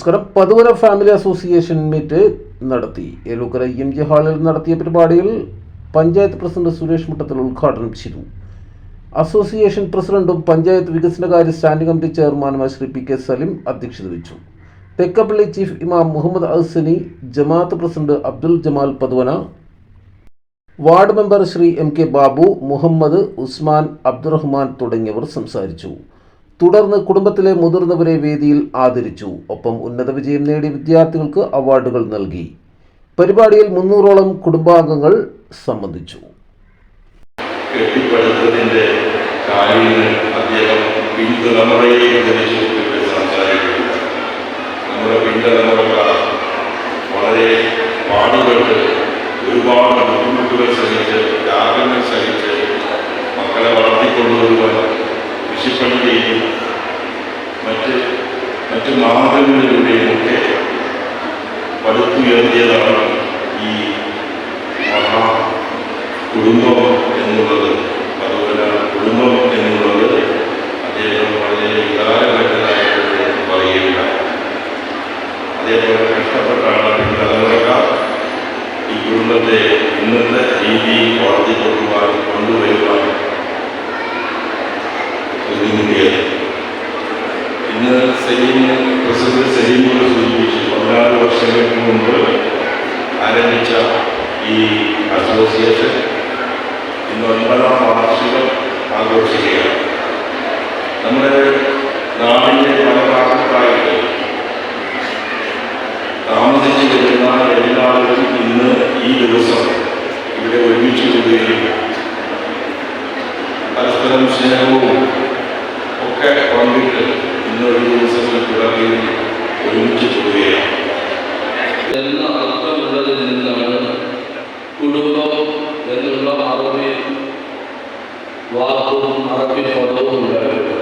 നമസ്കാരം. Pathuvana family association meet നടത്തി. Elookkara EMG ഹാളിൽ നടത്തിയ പരിപാടിയിൽ പഞ്ചായത്ത് പ്രസിഡന്റ് സുരേഷ് മുട്ടത്തിൽ ഉദ്ഘാടനം ചെയ്തു. അസോസിയേഷൻ പ്രസിഡന്റും പഞ്ചായത്ത് വികസനകാര്യ സ്റ്റാൻഡിംഗ് കമ്മിറ്റി ചെയർമാനുമായ ശ്രീ PK സലിം അധ്യക്ഷത വഹിച്ചു. തെക്കപ്പള്ളി ചീഫ് ഇമാം മുഹമ്മദ് അഹ്സനി, ജമാഅത്ത് president Abdul Jamal Pathuvana, ward member Shri MK Babu, Muhammad, Usman, Abdurahman തുടങ്ങിയവർ സംസാരിച്ചു. തുടർന്ന് കുടുംബത്തിലെ മുതിർന്നവരെ വേദിയിൽ ആദരിച്ചു. ഒപ്പം ഉന്നത വിജയം നേടിയ വിദ്യാർത്ഥികൾക്ക് അവാർഡുകൾ നൽകി. പരിപാടിയിൽ 300ഓളം കുടുംബാംഗങ്ങൾ സംബന്ധിച്ചു. കെട്ടിപ്പടുത്തതിന്റെ കാര്യങ്ങൾ അദ്ദേഹം പിൻതലമുറയെ സംസാരിക്കുന്നു. നമ്മുടെ പിൻതലമുറ വളരെ പാടുപെട്ട് ഒരുപാട് ബുദ്ധിമുട്ടുകൾ സഹിച്ച് ത്യാഗങ്ങൾ സഹിച്ച് മക്കളെ വളർത്തിക്കൊണ്ടുവരുവാൻ കൃഷിപ്പണിയെയും മറ്റ് മാർഗങ്ങളിലൂടെയുമൊക്കെ പടുത്തുയർത്തിയതാണ് ഈ മഹാ കുടുംബം എന്നുള്ളത്. അതുപോലെ കുടുംബം എന്നുള്ളത് അദ്ദേഹം വളരെ വികാരഘട്ടനായിട്ട് പറയുകയുണ്ടായി. അതേപോലെ കഷ്ടപ്പെട്ടാണ് പിൻതലമുറക്കാർ ഈ കുടുംബത്തെ ഇന്നത്തെ രീതിയിൽ കൊണ്ടുവരുവാൻ ഒരുങ്ങിയത്. ഇന്ന് പ്രസിഡന്റ് സലീമിനെ സൂചിപ്പിച്ച് 16 വർഷങ്ങൾക്ക് മുമ്പ് ആരംഭിച്ച ഈ അസോസിയേഷൻ ഇന്ന് 9ാം വാർഷികം ആഘോഷിക്കുകയാണ്. നമ്മുടെ നാടിൻ്റെ പല ഭാഗത്തായിട്ട് താമസിച്ചു വരുന്ന എല്ലാവരും ഇന്ന് ഈ ദിവസം ഇവിടെ ഒരുമിച്ച് കൂടുകയും പരസ്പരം സ്നേഹവും ഒക്കെ പങ്കിട്ട് ഇന്നൊരു ദിവസത്തിൽ തുടങ്ങി ഒരുമിച്ച് കൂടുകയാണ്. എന്ന അർത്ഥമുള്ളതിൽ നിന്നാണ് കുടുംബം എന്നുള്ള അറബി വാക്കും അറബി പദവും ഉണ്ടായത്.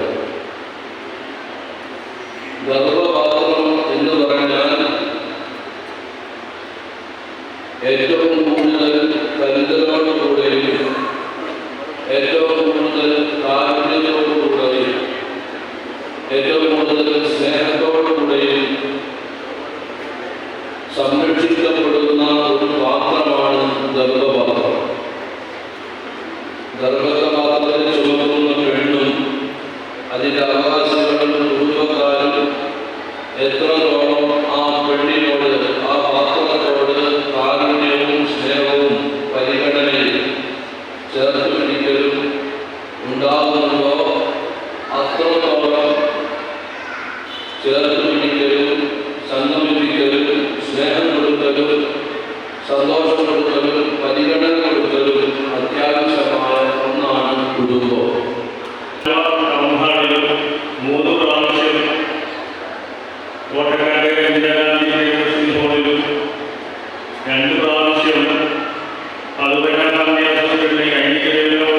ഗർഭപാത്രം എന്ന് പറഞ്ഞാൽ ഏറ്റവും കൂടുതൽ കരുതലോടുകൂടെയും ഏറ്റവും കൂടുതൽ കാരുണ്യത്തോടുകൂടെയും ഏറ്റവും കൂടുതൽ സ്നേഹത്തോടുകൂടെയും സംരക്ഷിക്കപ്പെടുന്ന ഒരു പാത്രമാണ് ഗർഭപാത്രം. ഗർഭപാത്രത്തെ ചുമക്കുന്ന പെണ്ണും അതിൻ്റെ അവകാശികളും കുടുംബക്കാരും എത്രത്തോളം ആ പെണ്ണിനോട് ആ പാത്രത്തോട് കാരുണ്യവും സ്നേഹവും പരിഗണനയും ചേർത്ത് പിടിക്കലും ഉണ്ടാകുന്നുണ്ടോ അത്രത്തോളം ചേർത്ത് പിടിക്കലും സംഗമിപ്പിക്കലും സ്നേഹം കൊടുക്കലും സന്തോഷം കൊടുക്കലും പരിഗണന കൊടുക്കലും അത്യാവശ്യമായ ഒന്നാണ് കുടുംബം. 3 പ്രാവശ്യം കോട്ടക്കാട് ഇന്ദിരാഗാന്ധി ഹോളിലും 2 പ്രാവശ്യം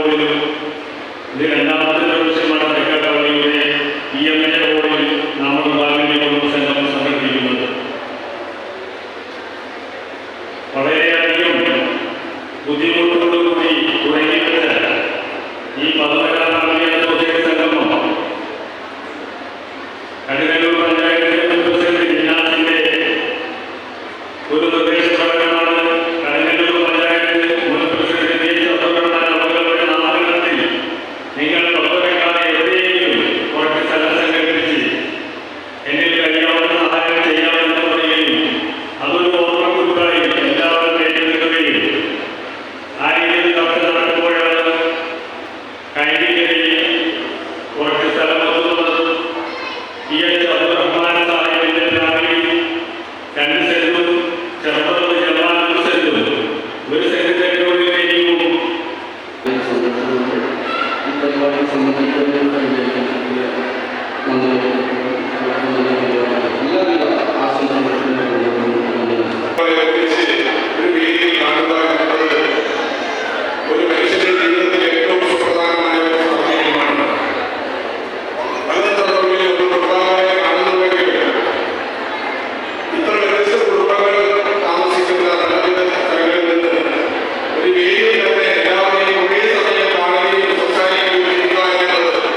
ഹോളിലും ഇത് 2ാമത്തെ പ്രാവശ്യമാണ് തെക്കപ്പള്ളിയുടെ EMG ഹോളിൽ നമ്മൾ ഫാമിലി കുടുംബ സംഘം സംഘടിപ്പിക്കുന്നത്. വളരെയധികം ബുദ്ധിമുട്ടോടുകൂടി തുടങ്ങിയിട്ട് ഈ പതുവന ഫാമിലി അസോസിയേഷൻ സംഗമം കടുങ്ങല്ലൂർ പഞ്ചായത്ത് പ്രസിഡന്റ് ജിനാസിന്റെ ഒരു നിർദ്ദേശപ്രകാരമാണ് കടുങ്ങല്ലൂർ പഞ്ചായത്ത് മുൻ പ്രസിഡന്റ് അവരുടെ നാമകരണത്തിൽ നിങ്ങൾ പതുവനക്കാരെ എവിടെയെങ്കിലും കുറച്ച് സ്ഥലം സംഘടിപ്പിച്ച് എന്നിൽ കഴിയാവുന്ന സഹായം ചെയ്യാമെന്ന് പറയുകയും അതൊരു ഓർമ്മക്കുറിപ്പായി എല്ലാവരും ഏറ്റെടുക്കുകയും ആ രീതിയിൽ ചർച്ച നടക്കുമ്പോഴാണ് കൈനികരിൽ കുറച്ച് സ്ഥലം ഒതുക്കുന്നത്. അബ്ദുറഹ്മാൻ സാഹിബിന്റെ ഫാമിലി 2 സെന്റും ചെറുപ്പത്തിൽ ജമാഅത്ത് സെന്റും 1 സെന്റ് തെരുവിലേക്കും ഒരു വേദിയിൽ തന്നെ എല്ലാവരെയും ഒരേ സമയം കാണുകയും സംസാരിക്കുകയും ചെയ്യുക എന്നുള്ളത്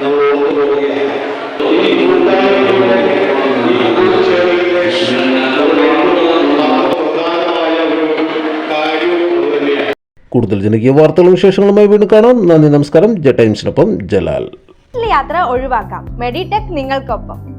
നമ്മൾ ഓർത്തുപോവുകയാണ്. ഈ കൂട്ടായ്മയുടെ ഈ കൂട്ടുചേരലിന്റെ പ്രധാനമായ ഒരു കാര്യവും തന്നെയാണ്. കൂടുതൽ ജനകീയ വാർത്തകളും വിശേഷങ്ങളുമായി വീണ്ടും കാണാം. നന്ദി, നമസ്കാരം. ജെ ടൈംസിനൊപ്പം ജലാൽ. യാത്ര ഒഴിവാക്കാം. മെഡിടെക് നിങ്ങൾക്കൊപ്പം.